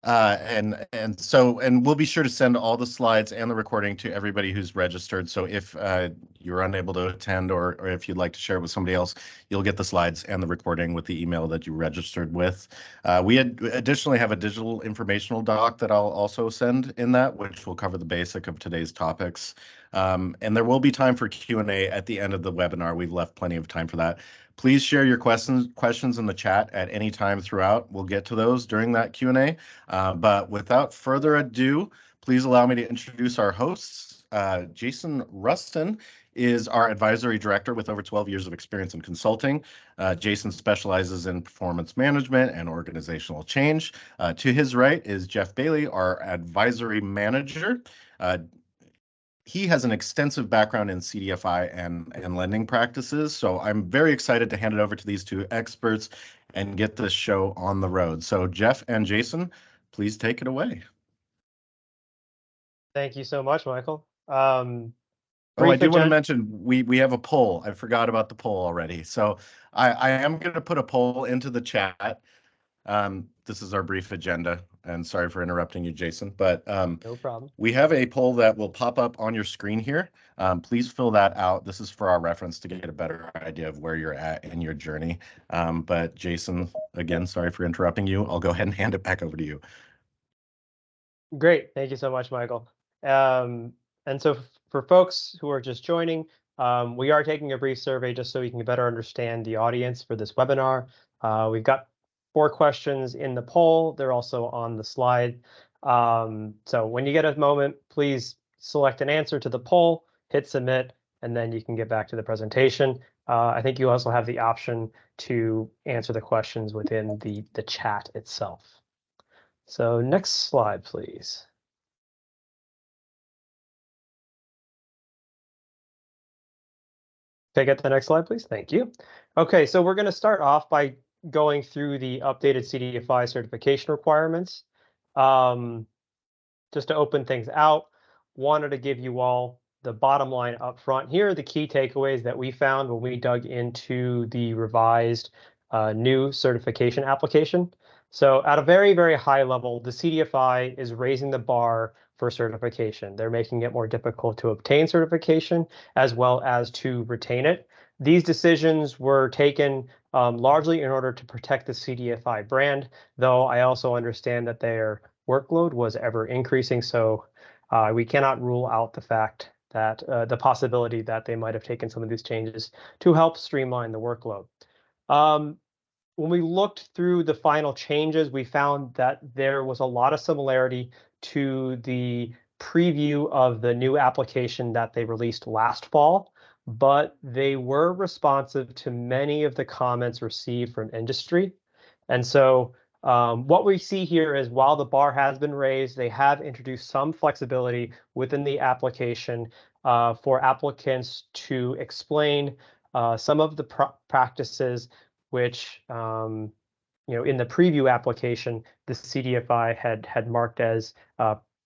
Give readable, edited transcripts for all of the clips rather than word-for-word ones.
And we'll be sure to send all the slides and the recording to everybody who's registered. So if you're unable to attend, or if you'd like to share it with somebody else, you'll get the slides and the recording with the email that you registered with. We additionally have a digital informational doc that I'll also send in that, which will cover the basic of today's topics. And there will be time for Q&A at the end of the webinar. We've left plenty of time for that. Please share your questions in the chat at any time throughout. We'll get to those during that Q&A. But without further ado, please allow me to introduce our hosts. Jason Rustin is our advisory director with over 12 years of experience in consulting. Jason specializes in performance management and organizational change. To his right is Jeff Bailey, our advisory manager. He has an extensive background in CDFI and lending practices, so I'm very excited to hand it over to these two experts and get this show on the road. So Jeff and Jason, please take it away. Thank you so much, Michael. I do want to mention we have a poll. I forgot about the poll already. So I am going to put a poll into the chat. This is our brief agenda, and sorry for interrupting you, Jason, but no problem. We have a poll that will pop up on your screen here. Please fill that out. This is for our reference to get a better idea of where you're at in your journey. But Jason, again, sorry for interrupting you. I'll go ahead and hand it back over to you. Great. Thank you so much, Michael. And so for folks who are just joining, we are taking a brief survey just so we can better understand the audience for this webinar. We've got 4 questions in the poll. They're also on the slide. So when you get a moment, please select an answer to the poll, hit submit, and then you can get back to the presentation. I think you also have the option to answer the questions within the chat itself. So next slide, please. Can I get the next slide, please? Thank you. Okay, so we're going to start off by going through the updated CDFI certification requirements. Just to open things out, wanted to give you all the bottom line up front. Here are the key takeaways that we found when we dug into the revised new certification application. So at a very, very high level, the CDFI is raising the bar for certification. They're making it more difficult to obtain certification as well as to retain it. These decisions were taken largely in order to protect the CDFI brand, though I also understand that their workload was ever increasing, so we cannot rule out the fact that the possibility that they might have taken some of these changes to help streamline the workload. When we looked through the final changes, we found that there was a lot of similarity to the preview of the new application that they released last fall, but they were responsive to many of the comments received from industry. And so what we see here is while the bar has been raised, they have introduced some flexibility within the application for applicants to explain some of the practices which, in the preview application, the CDFI had marked as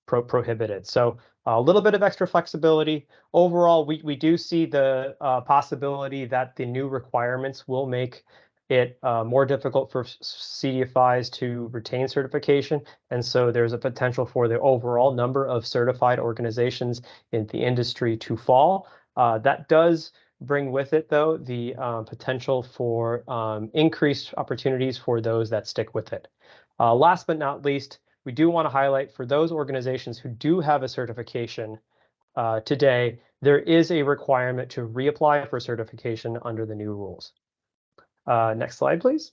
prohibited. So a little bit of extra flexibility. Overall, we do see the possibility that the new requirements will make it more difficult for CDFIs to retain certification. And so there's a potential for the overall number of certified organizations in the industry to fall. That does bring with it, though, the potential for increased opportunities for those that stick with it. Last but not least, we do want to highlight for those organizations who do have a certification today, there is a requirement to reapply for certification under the new rules. Next slide, please.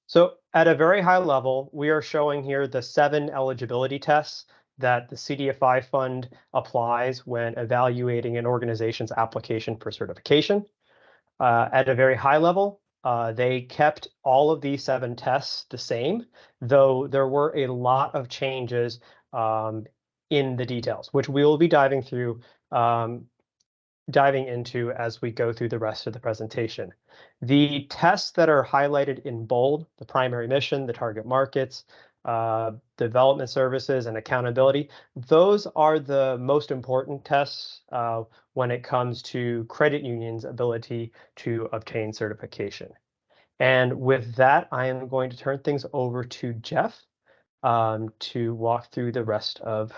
So at a very high level, we are showing here the 7 eligibility tests that the CDFI fund applies when evaluating an organization's application for certification. At a very high level, they kept all of these 7 tests the same, though there were a lot of changes in the details, which we will be diving into as we go through the rest of the presentation. The tests that are highlighted in bold, the primary mission, the target markets, development services, and accountability, those are the most important tests when it comes to credit unions' ability to obtain certification. And with that, I am going to turn things over to Jeff to walk through the rest of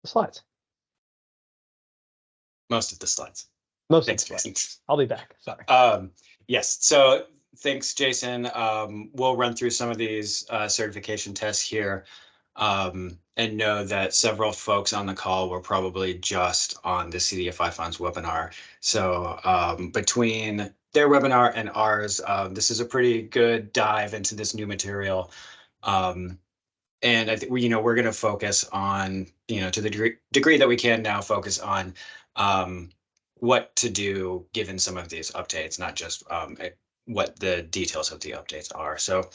the slides. Most of the slides. Most Thanks, of the slides. Jason. I'll be back. Sorry. Yes. So thanks, Jason. We'll run through some of these certification tests here, and know that several folks on the call were probably just on the CDFI Funds webinar. So between their webinar and ours, this is a pretty good dive into this new material. And I think we're going to focus on, to the degree that we can now, focus on what to do given some of these updates, not just what the details of the updates are. So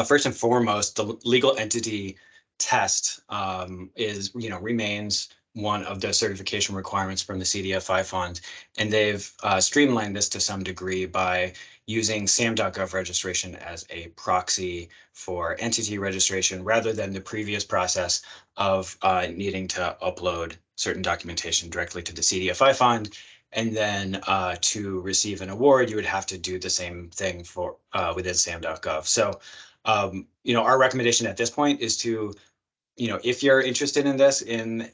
first and foremost, the legal entity test remains one of the certification requirements from the CDFI fund, and they've streamlined this to some degree by using SAM.gov registration as a proxy for entity registration rather than the previous process of needing to upload certain documentation directly to the CDFI fund. And then to receive an award, you would have to do the same thing for within SAM.gov. So, our recommendation at this point is to, if you're interested in this in,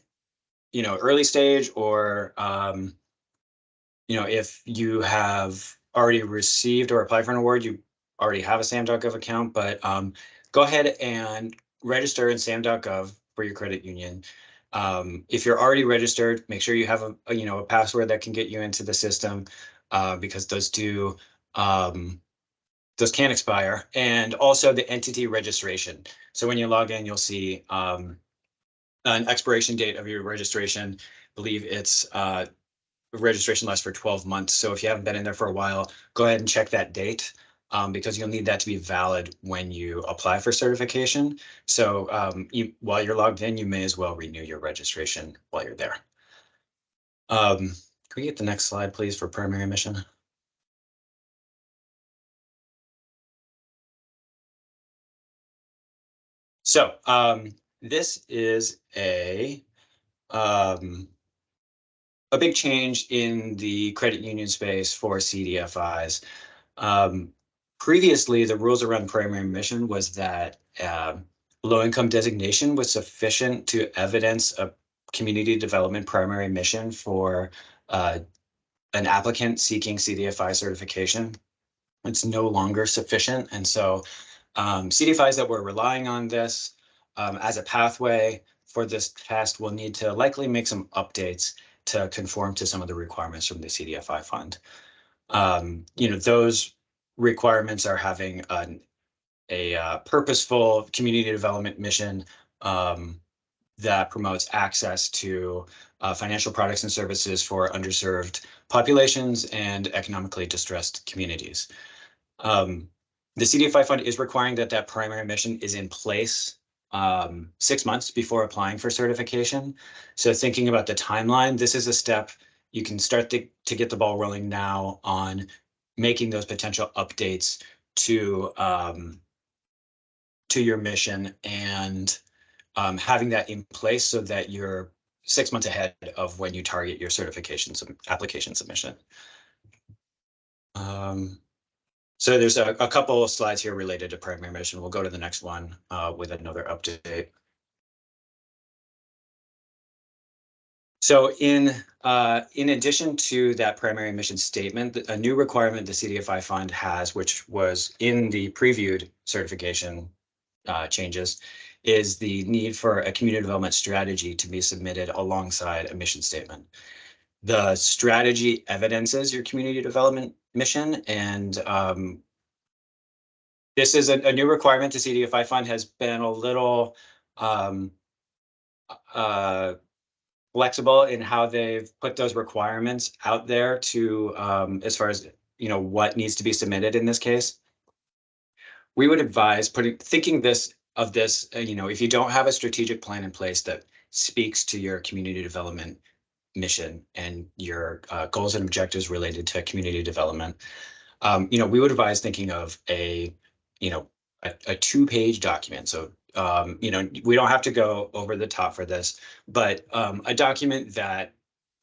early stage, or, if you have already received or applied for an award, you already have a SAM.gov account, but go ahead and register in SAM.gov for your credit union. If you're already registered, make sure you have a password that can get you into the system, because those can expire, and also the entity registration. So when you log in, you'll see an expiration date of your registration. I believe it's registration lasts for 12 months. So if you haven't been in there for a while, go ahead and check that date, because you'll need that to be valid when you apply for certification. So while you're logged in, you may as well renew your registration while you're there. Can we get the next slide, please, for primary mission? So this is a big change in the credit union space for CDFIs. Previously, the rules around primary mission was that low-income designation was sufficient to evidence a community development primary mission for an applicant seeking CDFI certification. It's no longer sufficient, and so CDFIs that were relying on this as a pathway for this test will need to likely make some updates to conform to some of the requirements from the CDFI fund. Those requirements are having a purposeful community development mission that promotes access to financial products and services for underserved populations and economically distressed communities. The CDFI fund is requiring that primary mission is in place 6 months before applying for certification. So thinking about the timeline, this is a step you can start to get the ball rolling now on making those potential updates to your mission, and having that in place so that you're 6 months ahead of when you target your certification application submission. So there's a couple of slides here related to primary mission. We'll go to the next one with another update. So in addition to that primary mission statement, a new requirement the CDFI fund has, which was in the previewed certification changes, is the need for a community development strategy to be submitted alongside a mission statement. The strategy evidences your community development mission, and this is a new requirement. The CDFI fund has been a little flexible in how they've put those requirements out there to as far as what needs to be submitted in this case. We would advise thinking of this, if you don't have a strategic plan in place that speaks to your community development mission and your goals and objectives related to community development, we would advise thinking of a 2-page document. So, we don't have to go over the top for this, but a document that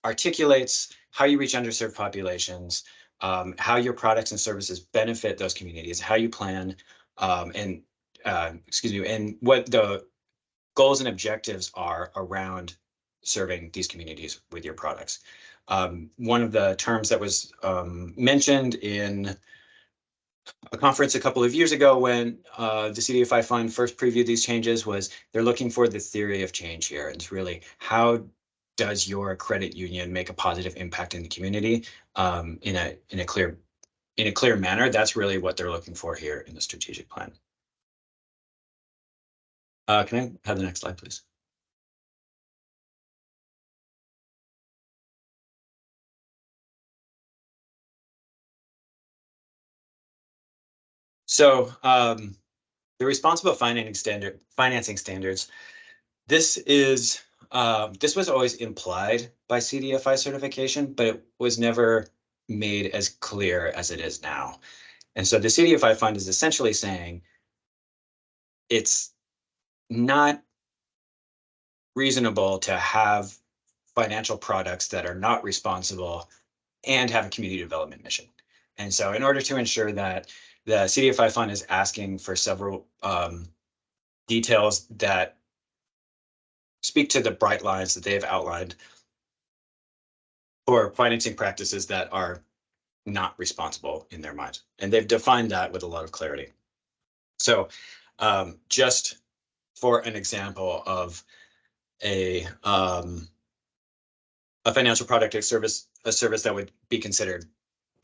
articulates how you reach underserved populations, how your products and services benefit those communities, how you plan, and what the goals and objectives are around serving these communities with your products. One of the terms that was mentioned in a conference a couple of years ago when the CDFI Fund first previewed these changes was they're looking for the theory of change here. And it's really, how does your credit union make a positive impact in the community in a clear manner? That's really what they're looking for here in the strategic plan. Can I have the next slide, please? So the responsible financing standards. This was always implied by CDFI certification, but it was never made as clear as it is now. And so the CDFI Fund is essentially saying it's not reasonable to have financial products that are not responsible and have a community development mission. And so in order to ensure that the CDFI Fund is asking for several details that speak to the bright lines that they have outlined for financing practices that are not responsible in their minds. And they've defined that with a lot of clarity. So just for an example of a financial product or a service that would be considered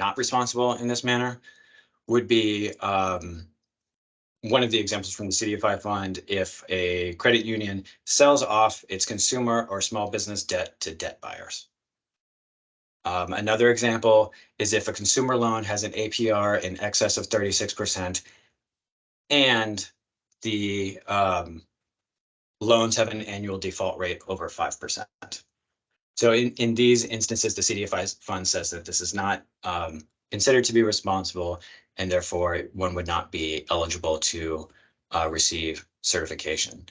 not responsible in this manner would be one of the examples from the CDFI Fund, if a credit union sells off its consumer or small business debt to debt buyers. Another example is if a consumer loan has an APR in excess of 36% and the loans have an annual default rate over 5%. So in these instances, the CDFI Fund says that this is not considered to be responsible, and therefore one would not be eligible to receive certification.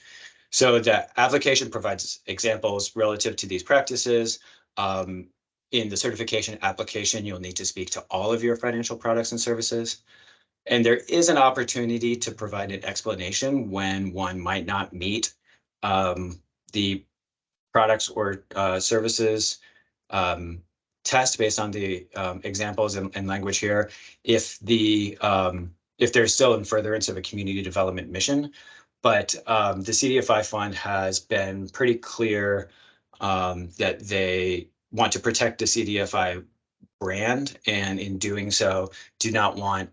So the application provides examples relative to these practices. In the certification application, you'll need to speak to all of your financial products and services. And there is an opportunity to provide an explanation when one might not meet the products or services test based on the examples and language here. If there's still in furtherance of a community development mission, but the CDFI Fund has been pretty clear that they want to protect the CDFI brand, and in doing so, do not want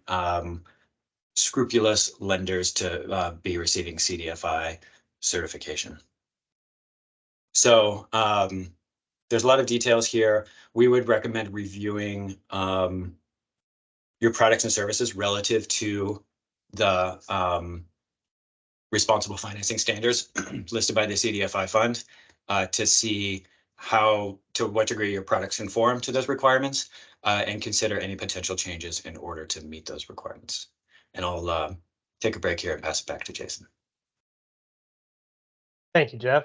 scrupulous lenders to be receiving CDFI certification. So there's a lot of details here. We would recommend reviewing your products and services relative to the responsible financing standards listed by the CDFI Fund to see to what degree your products conform to those requirements and consider any potential changes in order to meet those requirements. And I'll take a break here and pass it back to Jason. Thank you, Jeff.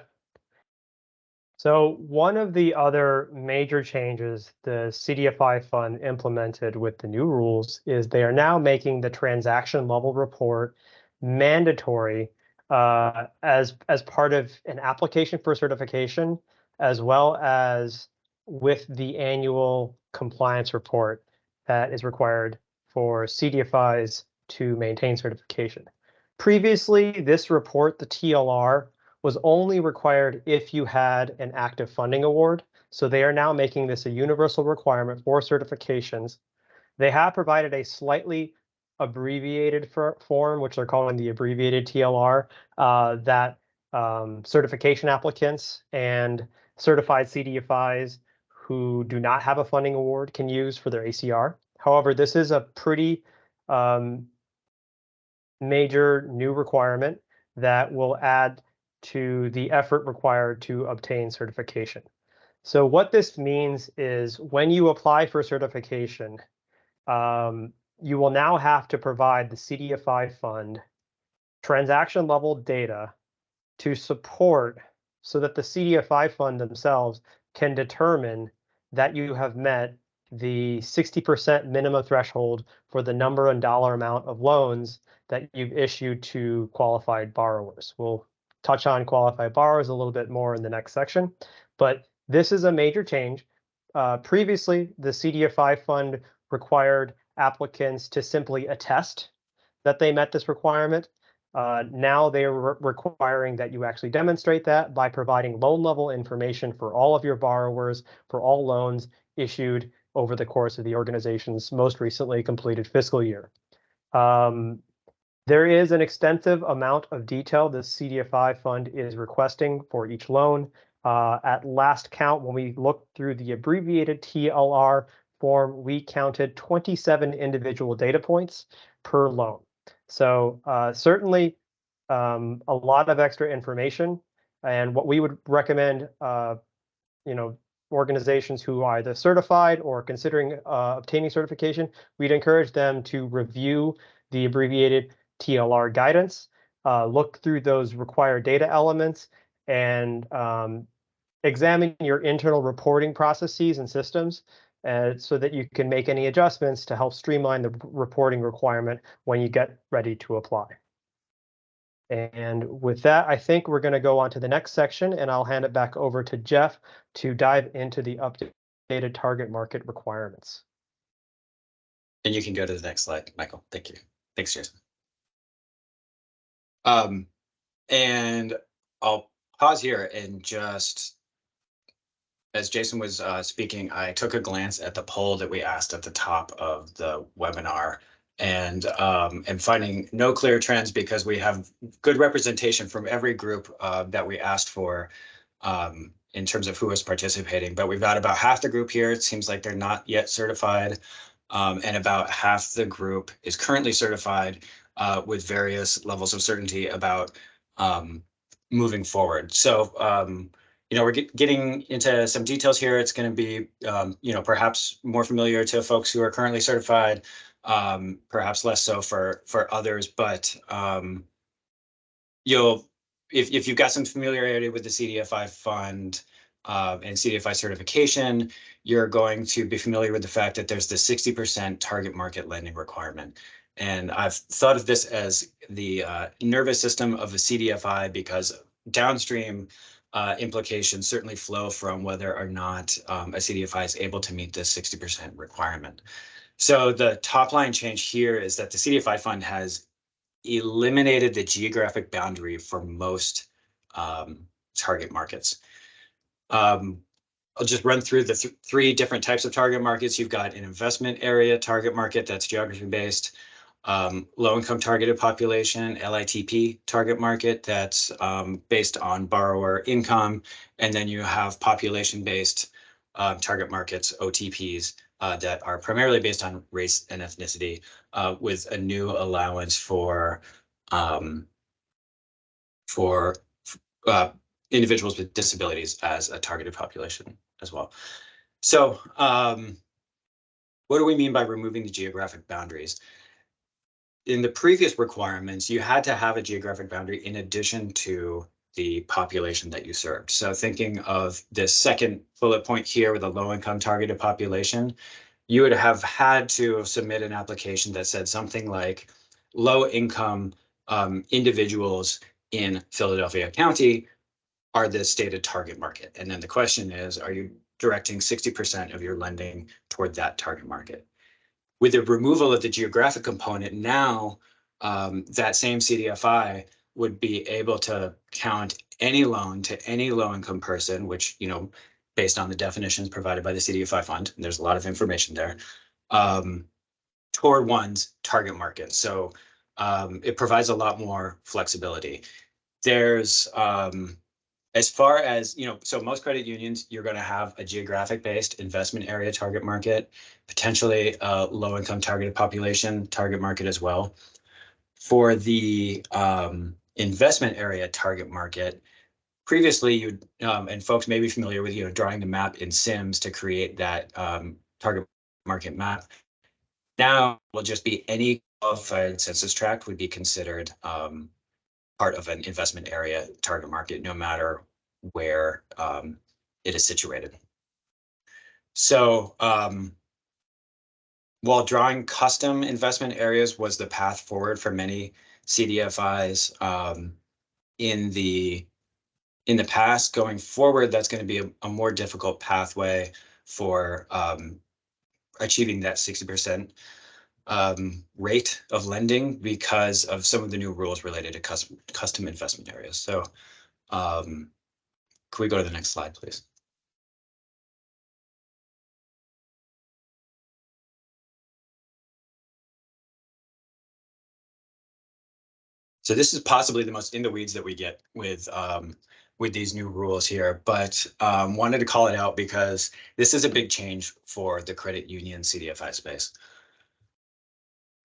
So one of the other major changes the CDFI Fund implemented with the new rules is they are now making the transaction level report mandatory as part of an application for certification, as well as with the annual compliance report that is required for CDFIs to maintain certification. Previously, this report, the TLR, was only required if you had an active funding award. So they are now making this a universal requirement for certifications. They have provided a slightly abbreviated form, which they're calling the abbreviated TLR, that certification applicants and certified CDFIs who do not have a funding award can use for their ACR. However, this is a pretty major new requirement that will add to the effort required to obtain certification. So what this means is when you apply for certification, you will now have to provide the CDFI Fund transaction level data to support so that the CDFI Fund themselves can determine that you have met the 60% minimum threshold for the number and dollar amount of loans that you've issued to qualified borrowers. We'll touch on qualified borrowers a little bit more in the next section, but this is a major change. Previously, the CDFI fund required applicants to simply attest that they met this requirement. Now they are requiring that you actually demonstrate that by providing loan level information for all of your borrowers for all loans issued over the course of the organization's most recently completed fiscal year. There is an extensive amount of detail the CDFI fund is requesting for each loan. At last count, when we looked through the abbreviated TLR form, we counted 27 individual data points per loan. So certainly a lot of extra information. And what we would recommend, organizations who are either certified or considering obtaining certification, we'd encourage them to review the abbreviated TLR guidance, look through those required data elements, and examine your internal reporting processes and systems so that you can make any adjustments to help streamline the reporting requirement when you get ready to apply. And with that, I think we're going to go on to the next section, and I'll hand it back over to Jeff to dive into the updated target market requirements. And you can go to the next slide, Michael. Thank you. Thanks, Jason. And I'll pause here and just, as Jason was speaking, I took a glance at the poll that we asked at the top of the webinar, and finding no clear trends because we have good representation from every group that we asked for in terms of who was participating. But we've got about half the group here. It seems like they're not yet certified, and about half the group is currently certified with various levels of certainty about moving forward. So, we're getting into some details here. It's going to be, perhaps more familiar to folks who are currently certified, perhaps less so for others. But if you've got some familiarity with the CDFI fund and CDFI certification, you're going to be familiar with the fact that there's the 60% target market lending requirement. And I've thought of this as the nervous system of a CDFI because downstream implications certainly flow from whether or not a CDFI is able to meet this 60% requirement. So the top line change here is that the CDFI fund has eliminated the geographic boundary for most target markets. I'll just run through the three different types of target markets. You've got an investment area target market that's geography based, low-income targeted population, LITP target market that's based on borrower income, and then you have population-based target markets, OTPs, that are primarily based on race and ethnicity, with a new allowance for individuals with disabilities as a targeted population as well. So what do we mean by removing the geographic boundaries? In the previous requirements, you had to have a geographic boundary in addition to the population that you served. So thinking of this second bullet point here with a low-income targeted population, you would have had to submit an application that said something like low-income individuals in Philadelphia County are the stated target market. And then the question is, are you directing 60% of your lending toward that target market? With the removal of the geographic component, now that same CDFI would be able to count any loan to any low-income person, which, based on the definitions provided by the CDFI fund, and there's a lot of information there, toward one's target market. So it provides a lot more flexibility. There's, as far as, so most credit unions, you're going to have a geographic-based investment area target market, potentially a low-income targeted population target market as well. For the investment area target market, previously, and folks may be familiar with, drawing the map in Sims to create that target market map. Now will just be any qualified census tract would be considered part of an investment area target market, no matter where it is situated. So while drawing custom investment areas was the path forward for many CDFIs in the past, going forward, that's going to be a more difficult pathway for achieving that 60% rate of lending because of some of the new rules related to custom investment areas. So can we go to the next slide, please? So this is possibly the most in the weeds that we get with these new rules here, but wanted to call it out because this is a big change for the credit union CDFI space.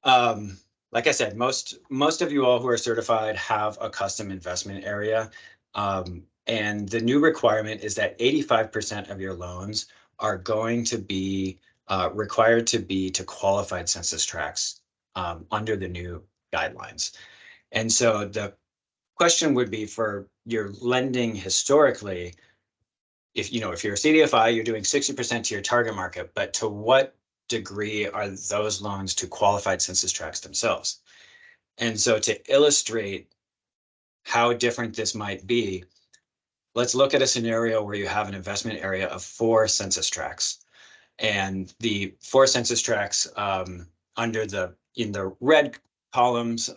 Like I said, most of you all who are certified have a custom investment area. And the new requirement is that 85% of your loans are going to be required to be to qualified census tracts under the new guidelines. And so the question would be for your lending historically, if you're a CDFI, you're doing 60% to your target market, but to what degree are those loans to qualified census tracts themselves? And so to illustrate how different this might be, let's look at a scenario where you have an investment area of 4 census tracts. And the 4 census tracts in the red columns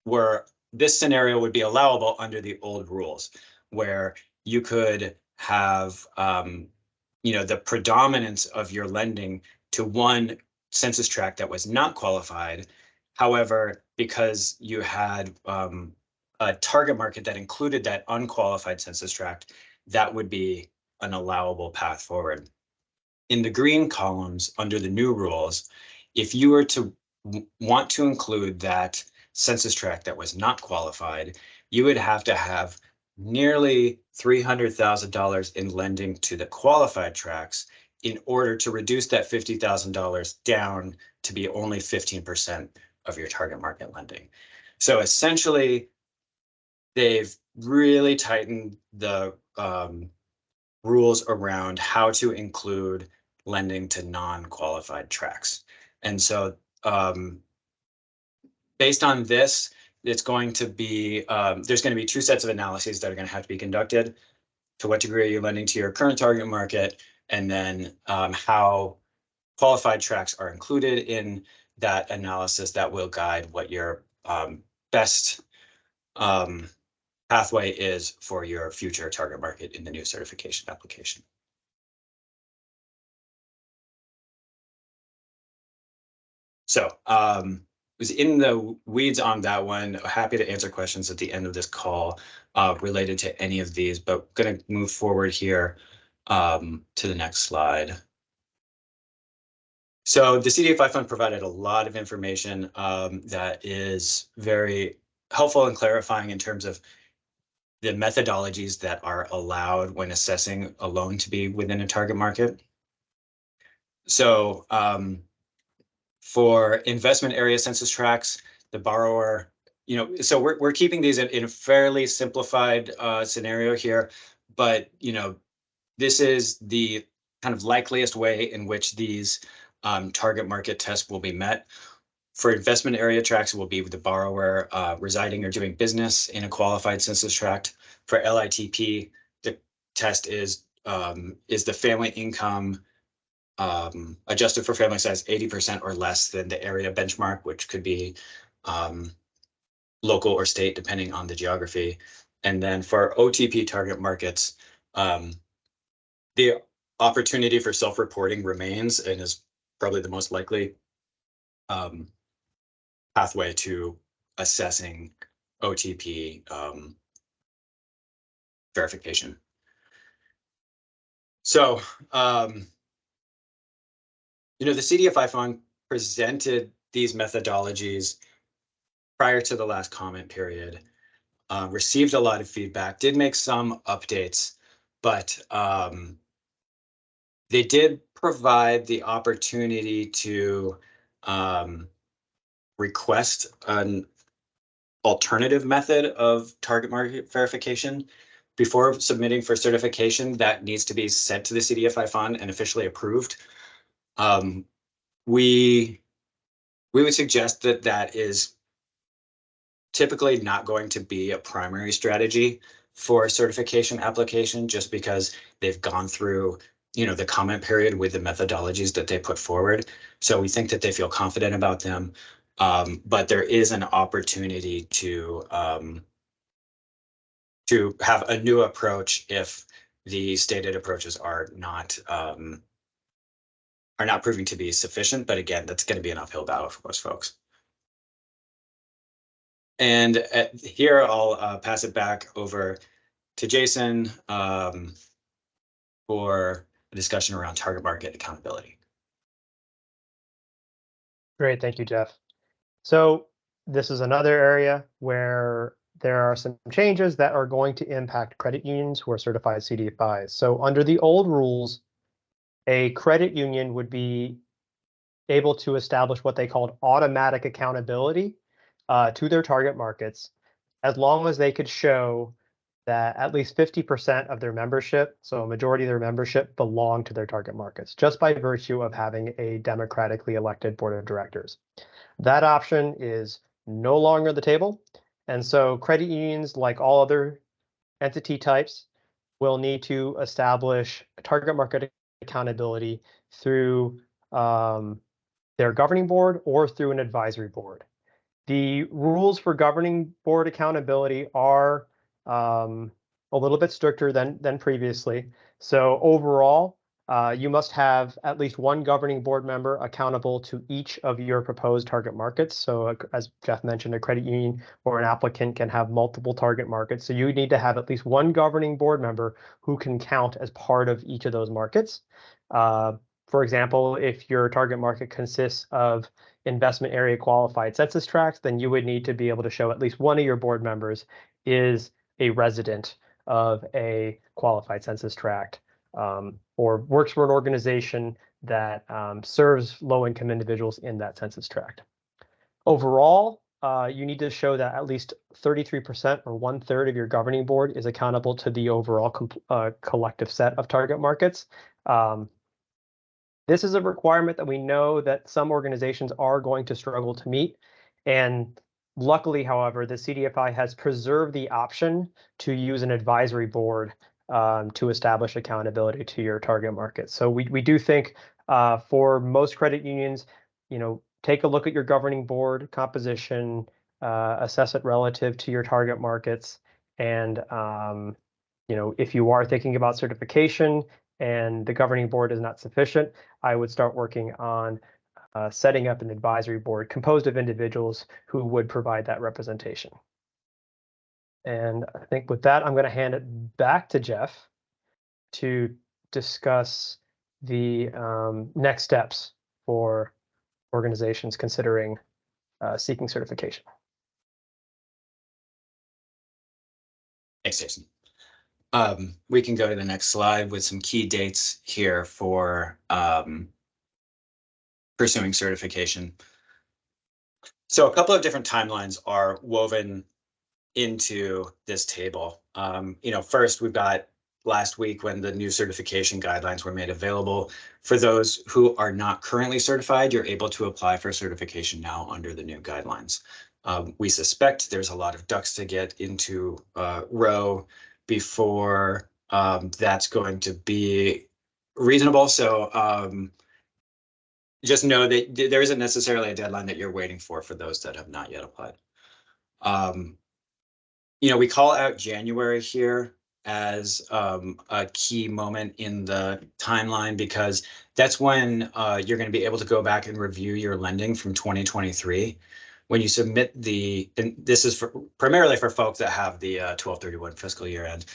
where this scenario would be allowable under the old rules, where you could have the predominance of your lending to one census tract that was not qualified. However, because you had a target market that included that unqualified census tract, that would be an allowable path forward. In the green columns under the new rules, if you were to want to include that census tract that was not qualified, you would have to have nearly $300,000 in lending to the qualified tracts in order to reduce that $50,000 down to be only 15% of your target market lending. So essentially, they've really tightened the rules around how to include lending to non-qualified tracts. And so based on this, it's going to be, there's going to be 2 sets of analyses that are going to have to be conducted. To what degree are you lending to your current target market? And then how qualified tracts are included in that analysis that will guide what your best pathway is for your future target market in the new certification application. So was in the weeds on that one. Happy to answer questions at the end of this call related to any of these, but going to move forward here to the next slide. So the CDFI fund provided a lot of information that is very helpful and clarifying in terms of the methodologies that are allowed when assessing a loan to be within a target market. So for investment area census tracts, the borrower, so we're keeping these in a fairly simplified scenario here, but this is the kind of likeliest way in which these target market tests will be met. For investment area tracts, it will be with the borrower residing or doing business in a qualified census tract. For LITP, the test is the family income adjusted for family size 80% or less than the area benchmark, which could be local or state, depending on the geography. And then for OTP target markets, the opportunity for self-reporting remains and is probably the most likely pathway to assessing OTP verification. So, the CDFI fund presented these methodologies prior to the last comment period, received a lot of feedback, did make some updates, but they did provide the opportunity to request an alternative method of target market verification before submitting for certification. That needs to be sent to the CDFI fund and officially approved. we would suggest that that is typically not going to be a primary strategy for a certification application, just because they've gone through, the comment period with the methodologies that they put forward. So we think that they feel confident about them, but there is an opportunity to have a new approach if the stated approaches are not proving to be sufficient. But again, that's going to be an uphill battle for most folks. And here I'll pass it back over to Jason for a discussion around target market accountability. Great, thank you, Jeff. So this is another area where there are some changes that are going to impact credit unions who are certified CDFIs. So under the old rules, a credit union would be able to establish what they called automatic accountability to their target markets, as long as they could show that at least 50% of their membership, so a majority of their membership, belong to their target markets, just by virtue of having a democratically elected board of directors. That option is no longer on the table. And so credit unions, like all other entity types, will need to establish target market accountability through their governing board or through an advisory board. The rules for governing board accountability are a little bit stricter than previously. So overall, you must have at least one governing board member accountable to each of your proposed target markets. So as Jeff mentioned, a credit union or an applicant can have multiple target markets. So you need to have at least one governing board member who can count as part of each of those markets. For example, if your target market consists of investment area qualified census tracts, then you would need to be able to show at least one of your board members is a resident of a qualified census tract, or works for an organization that serves low-income individuals in that census tract. Overall, you need to show that at least 33% or 1/3 of your governing board is accountable to the overall collective set of target markets. This is a requirement that we know that some organizations are going to struggle to meet. And luckily, however, the CDFI has preserved the option to use an advisory board to establish accountability to your target market. So we do think for most credit unions, take a look at your governing board composition, assess it relative to your target markets. And, if you are thinking about certification and the governing board is not sufficient, I would start working on setting up an advisory board composed of individuals who would provide that representation. And I think with that, I'm going to hand it back to Jeff to discuss the next steps for organizations considering seeking certification. Thanks, Jason. We can go to the next slide with some key dates here for pursuing certification. So a couple of different timelines are woven into this table. First, we've got last week when the new certification guidelines were made available. For those who are not currently certified, you're able to apply for certification now under the new guidelines. We suspect there's a lot of ducks to get into row before that's going to be reasonable. So just know that there isn't necessarily a deadline that you're waiting for those that have not yet applied. We call out January here as a key moment in the timeline, because that's when you're going to be able to go back and review your lending from 2023. When you submit and this is primarily for folks that have the 12/31 fiscal year end,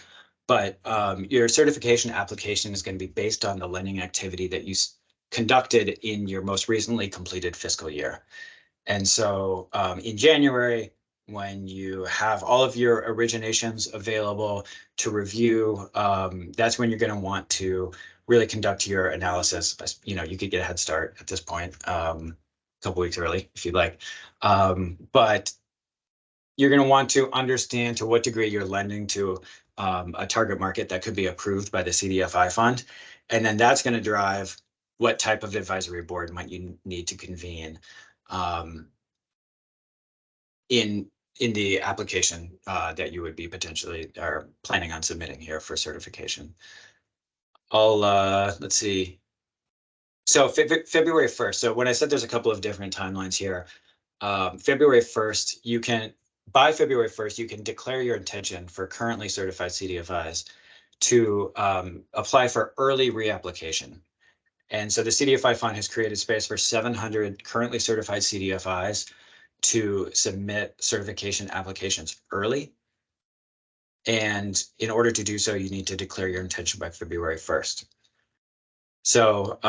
but your certification application is going to be based on the lending activity that you conducted in your most recently completed fiscal year. And so in January, when you have all of your originations available to review, that's when you're going to want to really conduct your analysis. You could get a head start at this point, a couple weeks early if you'd like. But you're going to want to understand to what degree you're lending to a target market that could be approved by the CDFI fund. And then that's going to drive what type of advisory board might you need to convene in the application that you would be potentially or planning on submitting here for certification. I'll let's see. So February 1st. So when I said there's a couple of different timelines here, February 1st, you can, by February 1st, you can declare your intention for currently certified CDFIs to apply for early reapplication. And so the CDFI Fund has created space for 700 currently certified CDFIs to submit certification applications early. And in order to do so, you need to declare your intention by February 1st. So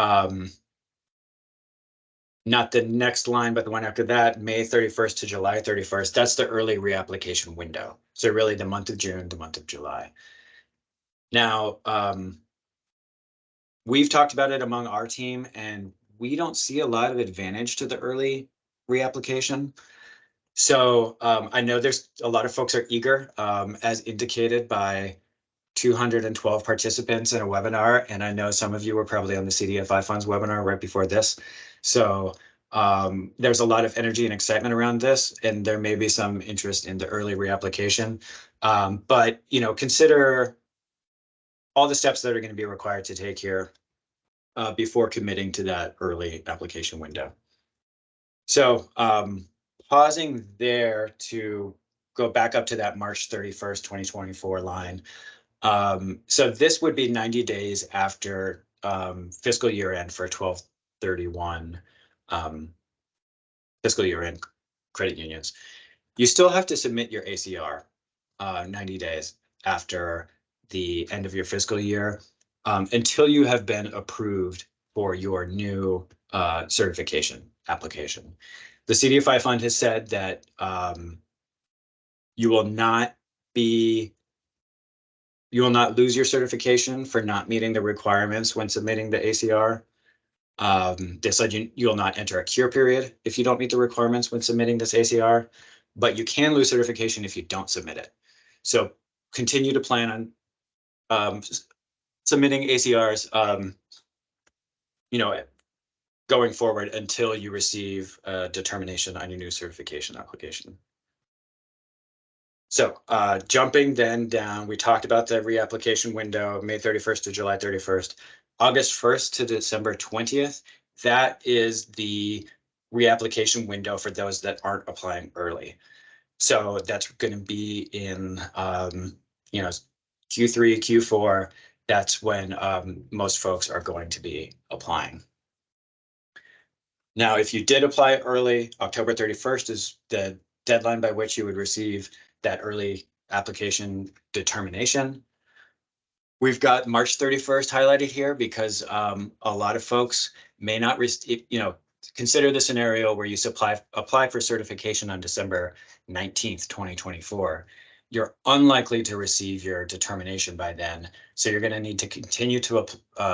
not the next line, but the one after that, May 31st to July 31st, that's the early reapplication window. So really the month of June, the month of July. Now, we've talked about it among our team, and we don't see a lot of advantage to the early reapplication. So I know there's a lot of folks are eager, as indicated by 212 participants in a webinar. And I know some of you were probably on the CDFI Funds webinar right before this. So there's a lot of energy and excitement around this, and there may be some interest in the early reapplication. But, you know, consider all the steps that are going to be required to take here before committing to that early application window. So pausing there to go back up to that March 31st, 2024 line. So this would be 90 days after fiscal year end for 12/31 fiscal year end credit unions. You still have to submit your ACR 90 days after the end of your fiscal year until you have been approved for your new certification application. The CDFI Fund has said that you will not lose your certification for not meeting the requirements when submitting the ACR. They said you'll not enter a cure period if you don't meet the requirements when submitting this ACR, but you can lose certification if you don't submit it. So continue to plan on submitting ACRs, you know, going forward until you receive a determination on your new certification application. So jumping then down, we talked about the reapplication window, May 31st to July 31st, August 1st to December 20th. That is the reapplication window for those that aren't applying early. So that's going to be in, you know, Q3, Q4. That's when most folks are going to be applying. Now, if you did apply early, October 31st is the deadline by which you would receive that early application determination. We've got March 31st highlighted here because a lot of folks may not receive, you know, consider the scenario where you apply for certification on December 19th, 2024. You're unlikely to receive your determination by then. So you're going to need to continue to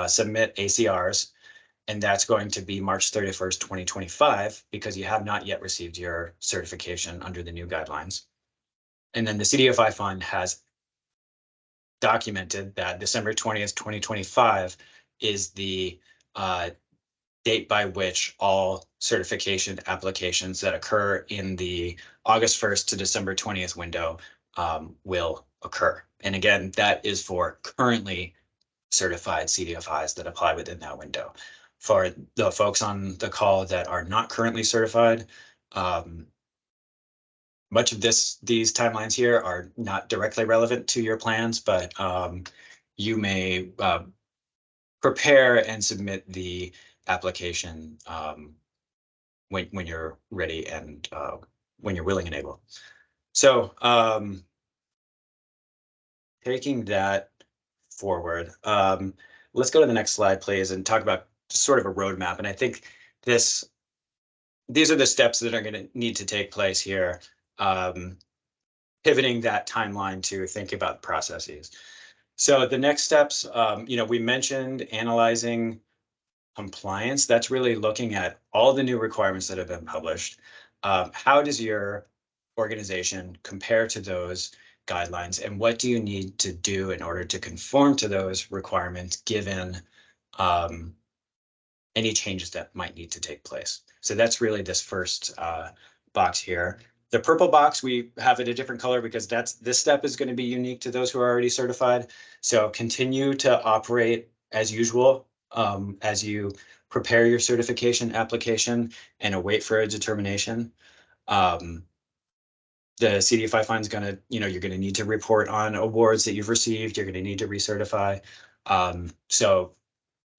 submit ACRs. And that's going to be March 31st, 2025, because you have not yet received your certification under the new guidelines. And then the CDFI Fund has documented that December 20th, 2025 is the date by which all certification applications that occur in the August 1st to December 20th window will occur. And again, that is for currently certified CDFIs that apply within that window. For the folks on the call that are not currently certified, much of these timelines here are not directly relevant to your plans, but you may prepare and submit the application when you're ready and when you're willing and able. So taking that forward, let's go to the next slide, please, and talk about sort of a roadmap. And I think these are the steps that are going to need to take place here, pivoting that timeline to think about processes. So the next steps, you know, we mentioned analyzing compliance. That's really looking at all the new requirements that have been published. How does your organization compare to those guidelines, and what do you need to do in order to conform to those requirements given any changes that might need to take place. So that's really this first box here. The purple box, we have it a different color because this step is going to be unique to those who are already certified. So continue to operate as usual as you prepare your certification application and await for a determination. The CDFI fund is going to, you're going to need to report on awards that you've received. You're going to need to recertify. So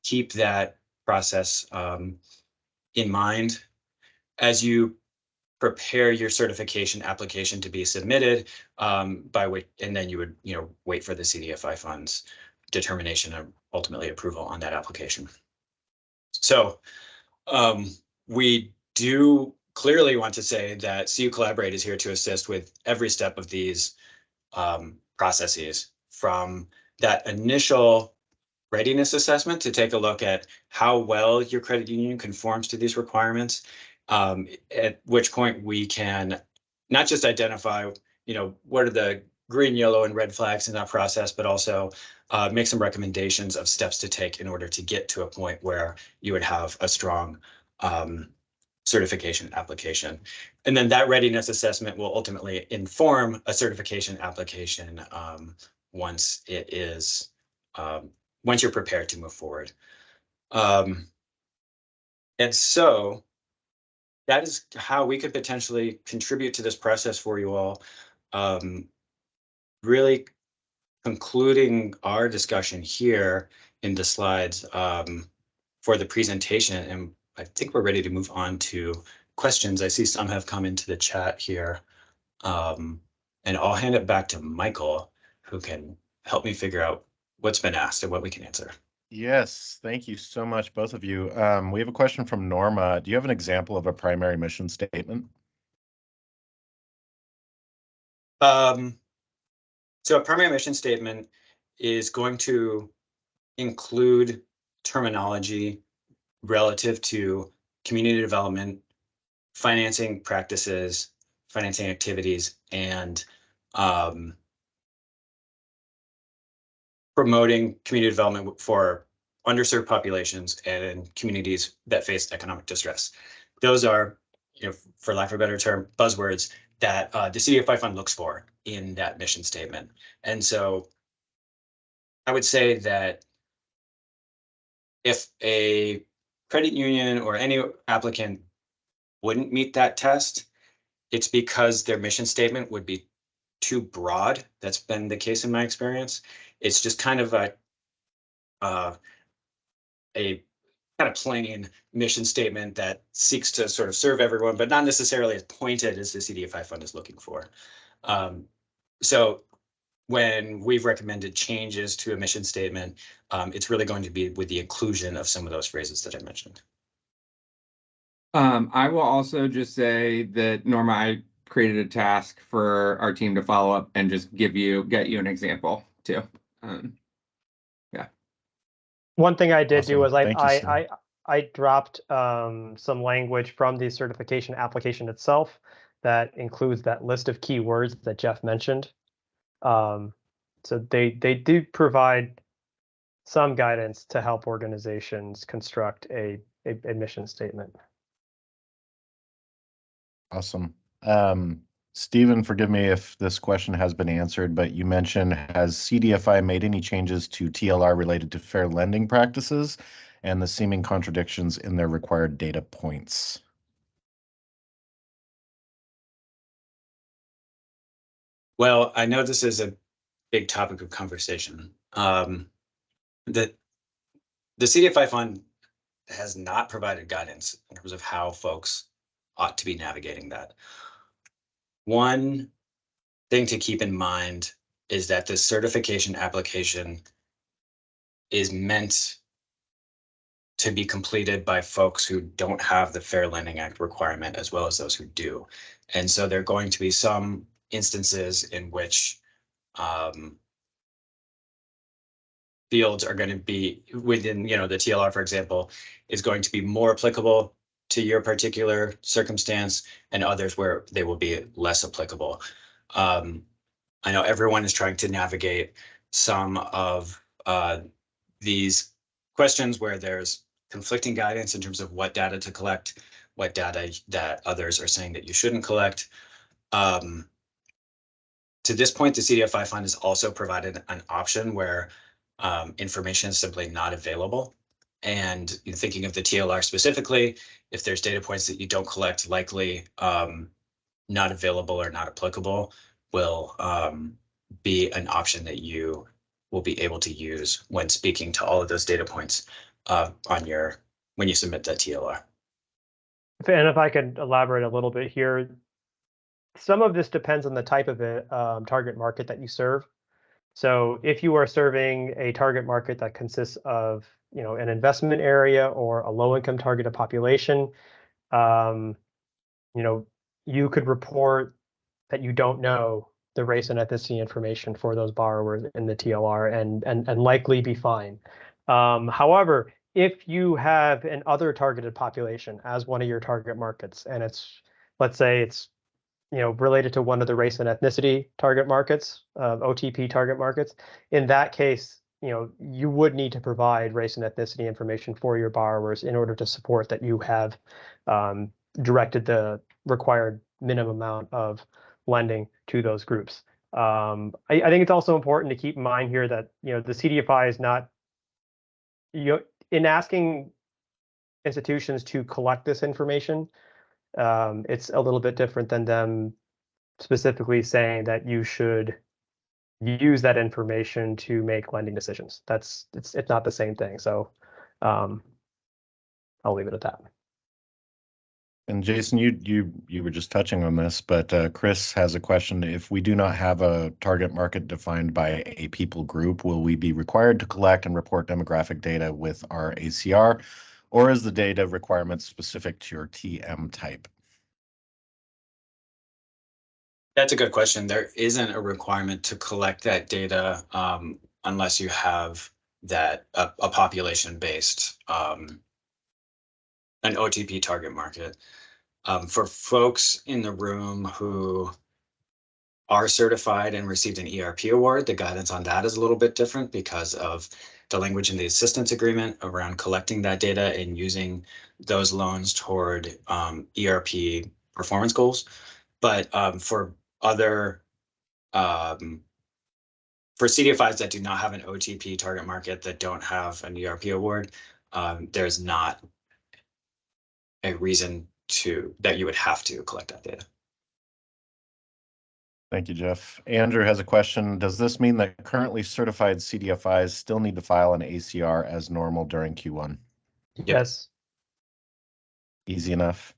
keep that process in mind as you prepare your certification application to be submitted, and then you would, wait for the CDFI fund's determination and ultimately approval on that application. So we do clearly want to say that CUCollaborate is here to assist with every step of these processes, from that initial readiness assessment to take a look at how well your credit union conforms to these requirements, at which point we can not just identify, what are the green, yellow, and red flags in that process, but also make some recommendations of steps to take in order to get to a point where you would have a strong certification application. And then that readiness assessment will ultimately inform a certification application once it is once you're prepared to move forward. And so that is how we could potentially contribute to this process for you all. Really concluding our discussion here in the slides for the presentation, and I think we're ready to move on to questions. I see some have come into the chat here, and I'll hand it back to Michael, who can help me figure out what's been asked and what we can answer. Yes, thank you so much, both of you. We have a question from Norma. Do you have an example of a primary mission statement? So a primary mission statement is going to include terminology relative to community development, financing practices, financing activities, and promoting community development for underserved populations and communities that face economic distress. Those are, for lack of a better term, buzzwords that the CDFI fund looks for in that mission statement. And so I would say that if a credit union or any applicant wouldn't meet that test, it's because their mission statement would be too broad. That's been the case in my experience. It's just kind of a kind of plain mission statement that seeks to sort of serve everyone, but not necessarily as pointed as the CDFI fund is looking for. So when we've recommended changes to a mission statement, it's really going to be with the inclusion of some of those phrases that I mentioned. I will also just say that, Norma, I created a task for our team to follow up and just get you an example too. Yeah. One thing I did Awesome. do was Thank you, Steve. I dropped some language from the certification application itself that includes that list of keywords that Jeff mentioned. So they do provide some guidance to help organizations construct a mission statement. Awesome. Stephen, forgive me if this question has been answered, but you mentioned, has CDFI made any changes to TLR related to fair lending practices and the seeming contradictions in their required data points? Well, I know this is a big topic of conversation. The CDFI fund has not provided guidance in terms of how folks ought to be navigating that. One thing to keep in mind is that the certification application is meant to be completed by folks who don't have the Fair Lending Act requirement, as well as those who do. And so there are going to be some instances in which fields are going to be within, the TLR, for example, is going to be more applicable to your particular circumstance, and others where they will be less applicable. I know everyone is trying to navigate some of these questions where there's conflicting guidance in terms of what data to collect, what data that others are saying that you shouldn't collect. To this point, the CDFI fund has also provided an option where information is simply not available. And thinking of the TLR specifically, if there's data points that you don't collect, likely not available or not applicable, will be an option that you will be able to use when speaking to all of those data points when you submit that TLR. And if I could elaborate a little bit here, some of this depends on the type of target market that you serve. So if you are serving a target market that consists of, an investment area or a low-income targeted population, you could report that you don't know the race and ethnicity information for those borrowers in the TLR and likely be fine. However, if you have an other targeted population as one of your target markets, and let's say it's related to one of the race and ethnicity target markets, OTP target markets, in that case, you would need to provide race and ethnicity information for your borrowers in order to support that you have directed the required minimum amount of lending to those groups. I think it's also important to keep in mind here that the CDFI is not, in asking institutions to collect this information, it's a little bit different than them specifically saying that you should use that information to make lending decisions. It's not the same thing. So I'll leave it at that. And Jason, you were just touching on this, but Chris has a question. If we do not have a target market defined by a people group, will we be required to collect and report demographic data with our ACR, or is the data requirement specific to your TM type? That's a good question. There isn't a requirement to collect that data unless you have that a population-based an OTP target market. For folks in the room who are certified and received an ERP award, the guidance on that is a little bit different because of the language in the assistance agreement around collecting that data and using those loans toward ERP performance goals. But for CDFIs that do not have an OTP target market, that don't have an ERP award, there's not a reason that you would have to collect that data. Thank you, Jeff. Andrew has a question. Does this mean that currently certified CDFIs still need to file an ACR as normal during Q1? Yes. Easy enough.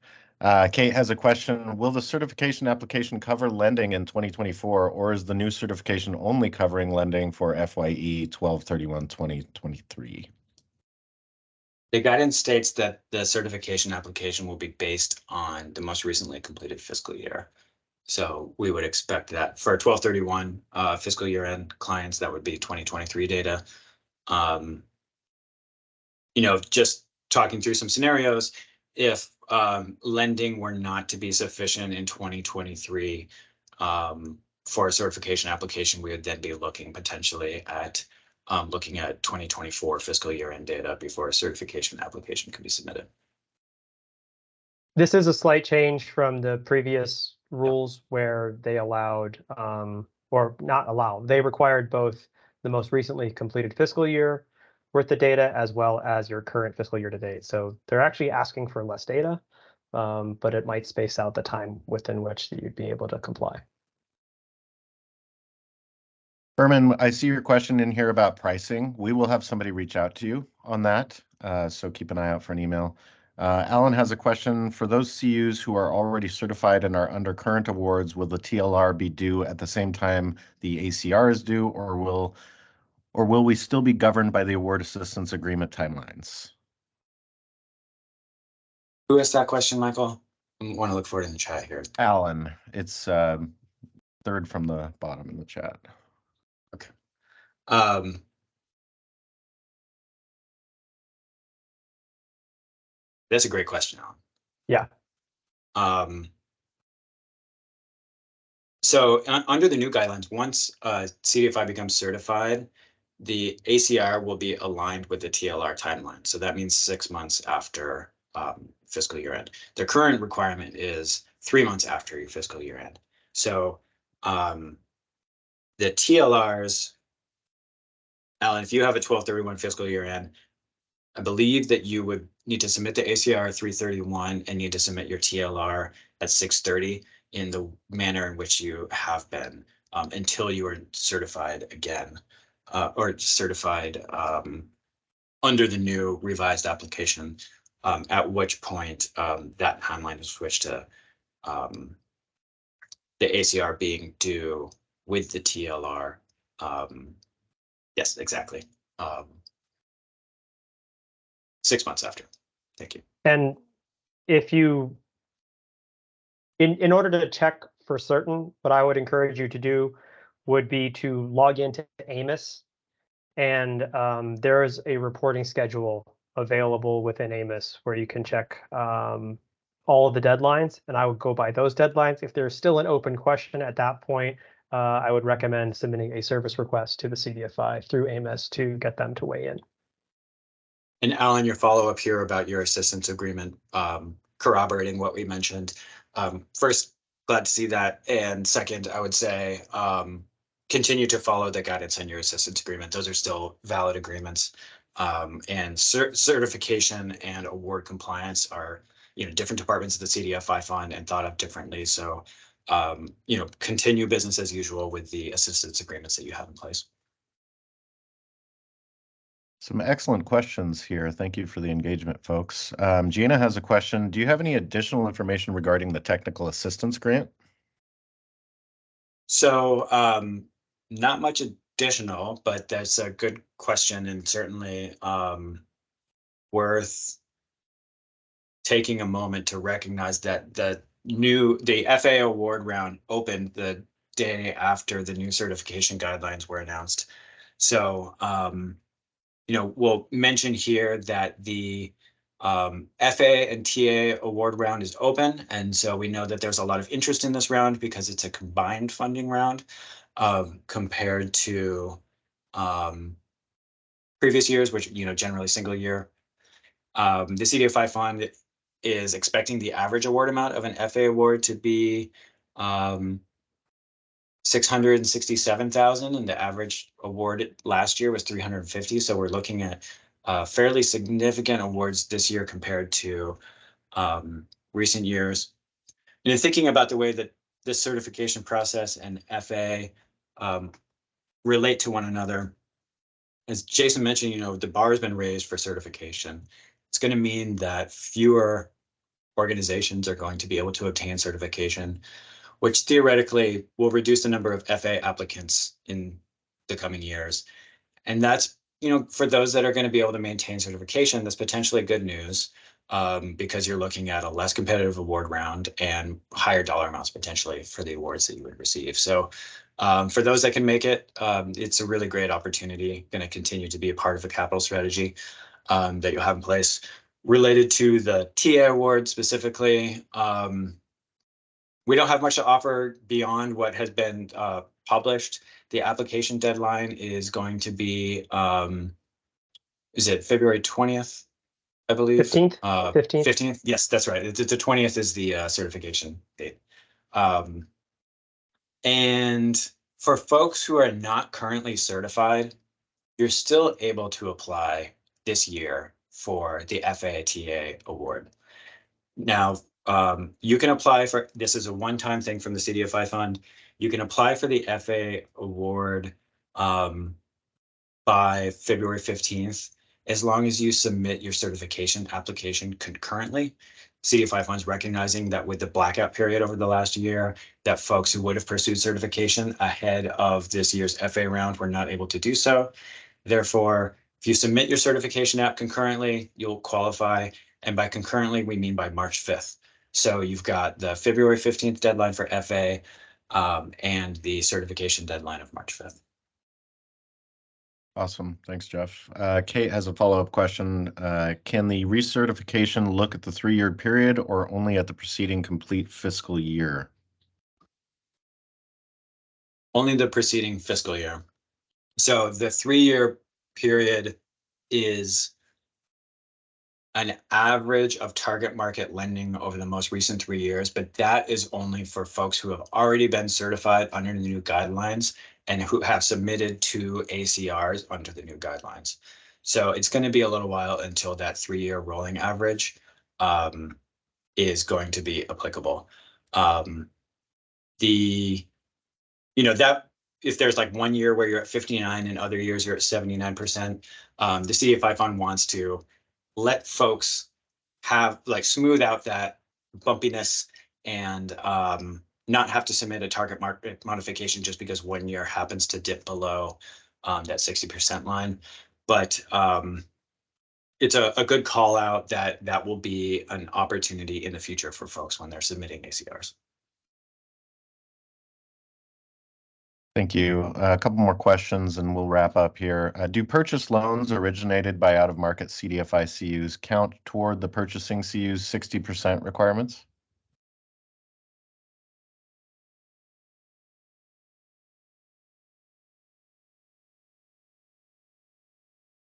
Kate has a question. Will the certification application cover lending in 2024, or is the new certification only covering lending for FYE 12/31/2023? The guidance states that the certification application will be based on the most recently completed fiscal year. So we would expect that for 12/31 fiscal year end clients, that would be 2023 data. Just talking through some scenarios, if lending were not to be sufficient in 2023 for a certification application, we would then be looking potentially at 2024 fiscal year end data before a certification application can be submitted. This is a slight change from the previous rules where they allowed, or not allowed, they required both the most recently completed fiscal year worth of data as well as your current fiscal year to date. So they're actually asking for less data, but it might space out the time within which you'd be able to comply. Herman, I see your question in here about pricing. We will have somebody reach out to you on that, so keep an eye out for an email. Alan has a question. For those CUs who are already certified and are under current awards, will the TLR be due at the same time the ACR is due, or will we still be governed by the award assistance agreement timelines? Who asked that question, Michael? I want to look for it in the chat here. Alan, it's third from the bottom in the chat. Okay. That's a great question, Alan. Yeah. So under the new guidelines, once CDFI becomes certified, the ACR will be aligned with the TLR timeline. So that means 6 months after fiscal year end. The current requirement is 3 months after your fiscal year end. So the TLRs, Alan, if you have a 12/31 fiscal year end, I believe that you would need to submit the ACR at 3/31 and need to submit your TLR at 6/30 in the manner in which you have been until you are certified again or certified under the new revised application, at which point that timeline is switched to the ACR being due with the TLR. Yes, exactly. 6 months after. Thank you. And if you, in order to check for certain, what I would encourage you to do would be to log into Amos, and there is a reporting schedule available within Amos where you can check all of the deadlines, and I would go by those deadlines. If there's still an open question at that point, I would recommend submitting a service request to the CDFI through Amos to get them to weigh in. And Alan, your follow-up here about your assistance agreement, corroborating what we mentioned. First, glad to see that. And second, I would say continue to follow the guidance on your assistance agreement. Those are still valid agreements. And certification and award compliance are, different departments of the CDFI fund and thought of differently. So, continue business as usual with the assistance agreements that you have in place. Some excellent questions here. Thank you for the engagement, folks. Gina has a question. Do you have any additional information regarding the technical assistance grant? So not much additional, but that's a good question and certainly worth taking a moment to recognize that the FA award round opened the day after the new certification guidelines were announced. So we'll mention here that the FA and TA award round is open. And so we know that there's a lot of interest in this round because it's a combined funding round compared to previous years, which, generally single year. The CDFI fund is expecting the average award amount of an FA award to be $667,000, and the average award last year was $350,000. So we're looking at fairly significant awards this year compared to recent years. Thinking about the way that this certification process and FA relate to one another, as Jason mentioned, the bar has been raised for certification. It's going to mean that fewer organizations are going to be able to obtain certification, which theoretically will reduce the number of FA applicants in the coming years. And that's, for those that are going to be able to maintain certification, that's potentially good news because you're looking at a less competitive award round and higher dollar amounts potentially for the awards that you would receive. So for those that can make it, it's a really great opportunity, going to continue to be a part of the capital strategy that you'll have in place. Related to the TA award specifically, we don't have much to offer beyond what has been published. The application deadline is going to be, is it February 20th, I believe? 15th? 15th? Yes, that's right. The 20th is the certification date. And for folks who are not currently certified, you're still able to apply this year for the FATA award. Now, you can apply for, this is a one-time thing from the CDFI fund. You can apply for the FA award by February 15th, as long as you submit your certification application concurrently. CDFI funds recognizing that with the blackout period over the last year, that folks who would have pursued certification ahead of this year's FA round were not able to do so. Therefore, if you submit your certification app concurrently, you'll qualify. And by concurrently, we mean by March 5th. So you've got the February 15th deadline for FA and the certification deadline of March 5th. Awesome. Thanks, Jeff. Kate has a follow-up question. Can the recertification look at the 3-year period or only at the preceding complete fiscal year? Only the preceding fiscal year. So the 3-year period is an average of target market lending over the most recent 3 years, but that is only for folks who have already been certified under the new guidelines and who have submitted to ACRs under the new guidelines. So it's going to be a little while until that 3-year rolling average is going to be applicable. That if there's like 1 year where you're at 59 and other years you're at 79%, the CDFI fund wants to let folks have like smooth out that bumpiness and not have to submit a target market modification just because 1 year happens to dip below that 60% line. But it's a good call out that will be an opportunity in the future for folks when they're submitting ACRs. Thank you. A couple more questions and we'll wrap up here. Do purchase loans originated by out-of-market CDFI CUs count toward the purchasing CU's 60% requirements?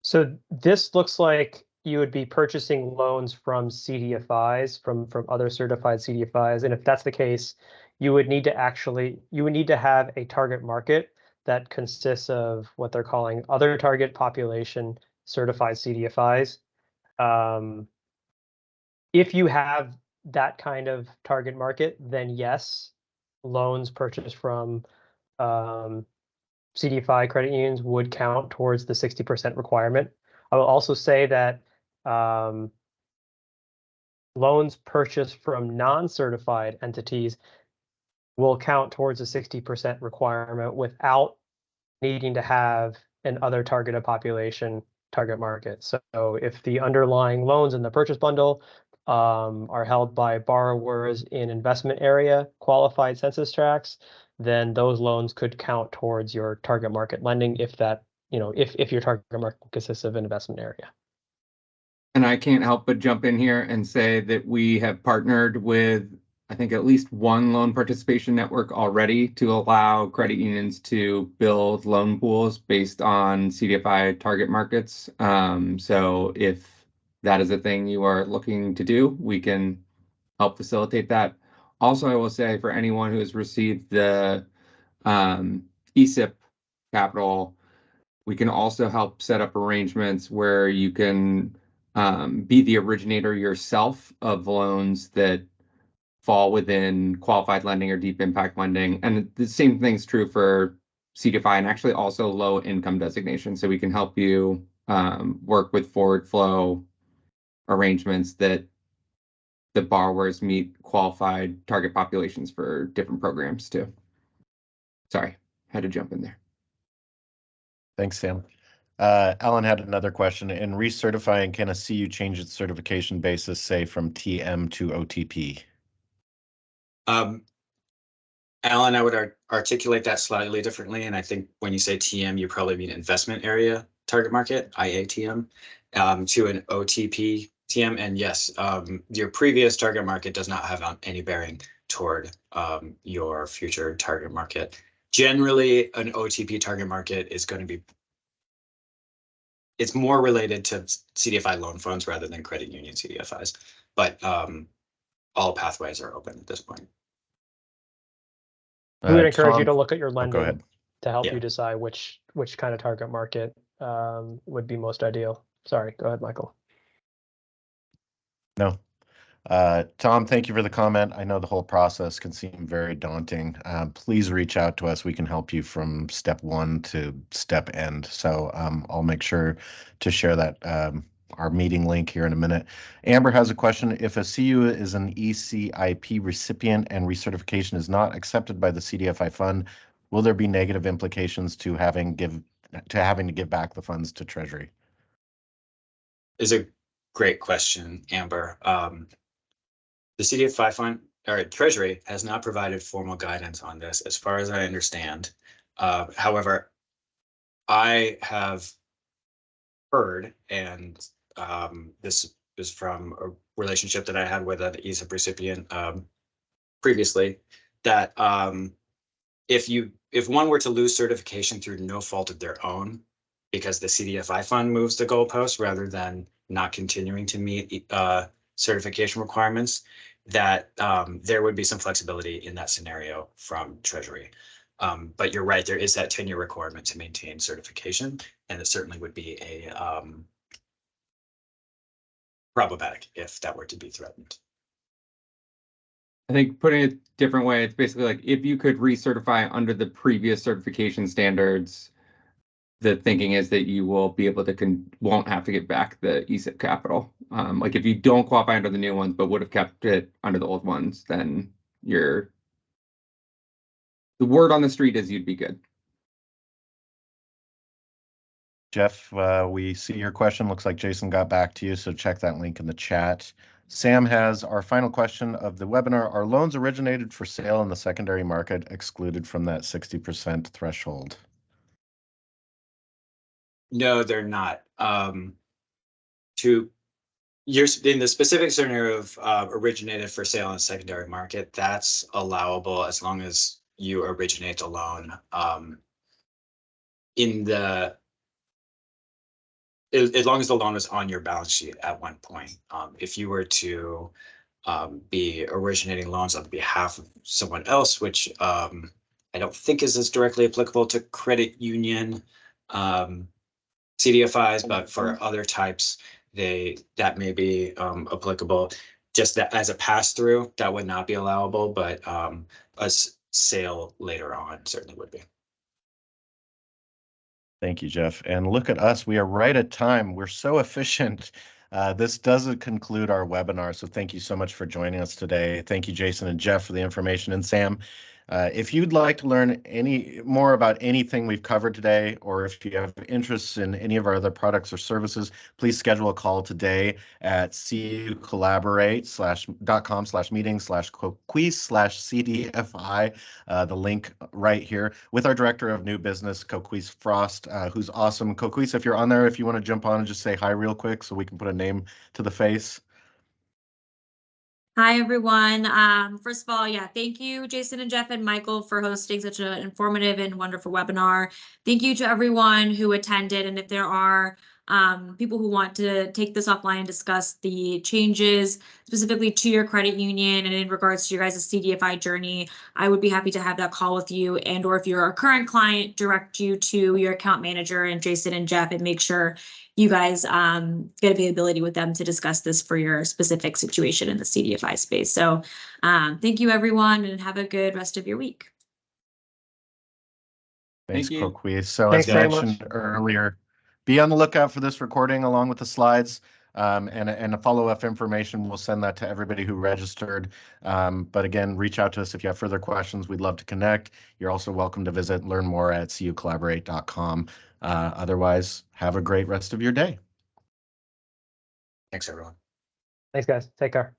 So this looks like you would be purchasing loans from CDFIs, from other certified CDFIs. And if that's the case, you would need to have a target market that consists of what they're calling other target population certified CDFIs. If you have that kind of target market, then yes, loans purchased from CDFI credit unions would count towards the 60% requirement. I will also say that loans purchased from non-certified entities will count towards the 60% requirement without needing to have an other targeted population target market. So if the underlying loans in the purchase bundle are held by borrowers in investment area qualified census tracts, then those loans could count towards your target market lending if that, if your target market consists of an investment area. And I can't help but jump in here and say that we have partnered with, I think, at least one loan participation network already to allow credit unions to build loan pools based on CDFI target markets. So if that is a thing you are looking to do, we can help facilitate that. Also, I will say for anyone who has received the ESIP capital, we can also help set up arrangements where you can be the originator yourself of loans that fall within qualified lending or deep impact lending. And the same thing's true for CDFI and actually also low income designation. So we can help you work with forward flow arrangements that the borrowers meet qualified target populations for different programs too. Sorry, had to jump in there. Thanks, Sam. Alan had another question. In recertifying, can a CU change its certification basis, say from TM to OTP? Alan, I would articulate that slightly differently. And I think when you say TM, you probably mean investment area target market, IATM, to an OTP TM. And yes, your previous target market does not have any bearing toward your future target market. Generally, an OTP target market is going to be, it's more related to CDFI loan funds rather than credit union CDFIs, but all pathways are open at this point. We would encourage you to look at your go lending ahead. to help Yeah. you decide which kind of target market would be most ideal. Sorry, go ahead, Michael. No. Tom, thank you for the comment. I know the whole process can seem very daunting. Please reach out to us. We can help you from step one to step end. So I'll make sure to share that our meeting link here in a minute. Amber has a question. If a CU is an ECIP recipient and recertification is not accepted by the CDFI fund, will there be negative implications to having to give back the funds to Treasury? Is a great question, Amber. The CDFI fund or Treasury has not provided formal guidance on this, as far as I understand. However, I have heard, and this is from a relationship that I had with an ESIP recipient previously, that if one were to lose certification through no fault of their own, because the CDFI fund moves the goalpost rather than not continuing to meet certification requirements, that there would be some flexibility in that scenario from Treasury. But you're right, there is that 10-year requirement to maintain certification, and it certainly would be a problematic if that were to be threatened. I think putting it a different way, it's basically like if you could recertify under the previous certification standards, the thinking is that you will be able to won't have to get back the ESIP capital. Like if you don't qualify under the new ones, but would have kept it under the old ones, then the word on the street is you'd be good. Jeff, we see your question. Looks like Jason got back to you, so check that link in the chat. Sam has our final question of the webinar. Are loans originated for sale in the secondary market excluded from that 60% threshold? No, they're not. In the specific scenario of originated for sale in the secondary market, that's allowable as long as you originate the loan as long as the loan is on your balance sheet at one point. If you were to be originating loans on behalf of someone else, which I don't think is as directly applicable to credit union CDFIs, but for other types, that may be applicable. Just that as a pass-through, that would not be allowable, but a sale later on certainly would be. Thank you, Jeff. And look at us, we are right at time. We're so efficient. This doesn't conclude our webinar, so thank you so much for joining us today. Thank you, Jason and Jeff, for the information. And Sam, if you'd like to learn any more about anything we've covered today, or if you have interests in any of our other products or services, please schedule a call today at CUCollaborate.com/meeting/COQUIS/CDFI, the link right here, with our Director of New Business, COQUIS Frost, who's awesome. COQUIS, if you're on there, if you want to jump on and just say hi real quick so we can put a name to the face. Hi, everyone. First of all, yeah, thank you, Jason and Jeff and Michael, for hosting such an informative and wonderful webinar. Thank you to everyone who attended. And if there are people who want to take this offline and discuss the changes specifically to your credit union and in regards to your guys' CDFI journey, I would be happy to have that call with you. And or if you're a current client, direct you to your account manager and Jason and Jeff and make sure you guys get availability with them to discuss this for your specific situation in the CDFI space. So thank you, everyone, and have a good rest of your week. Thanks, Thank you. COQUIS. So Thanks as very mentioned much. earlier, be on the lookout for this recording along with the slides and a follow-up information. We'll send that to everybody who registered. But again, reach out to us if you have further questions. We'd love to connect. You're also welcome to visit and learn more at CUCollaborate.com. Otherwise, have a great rest of your day. Thanks, everyone. Thanks, guys. Take care.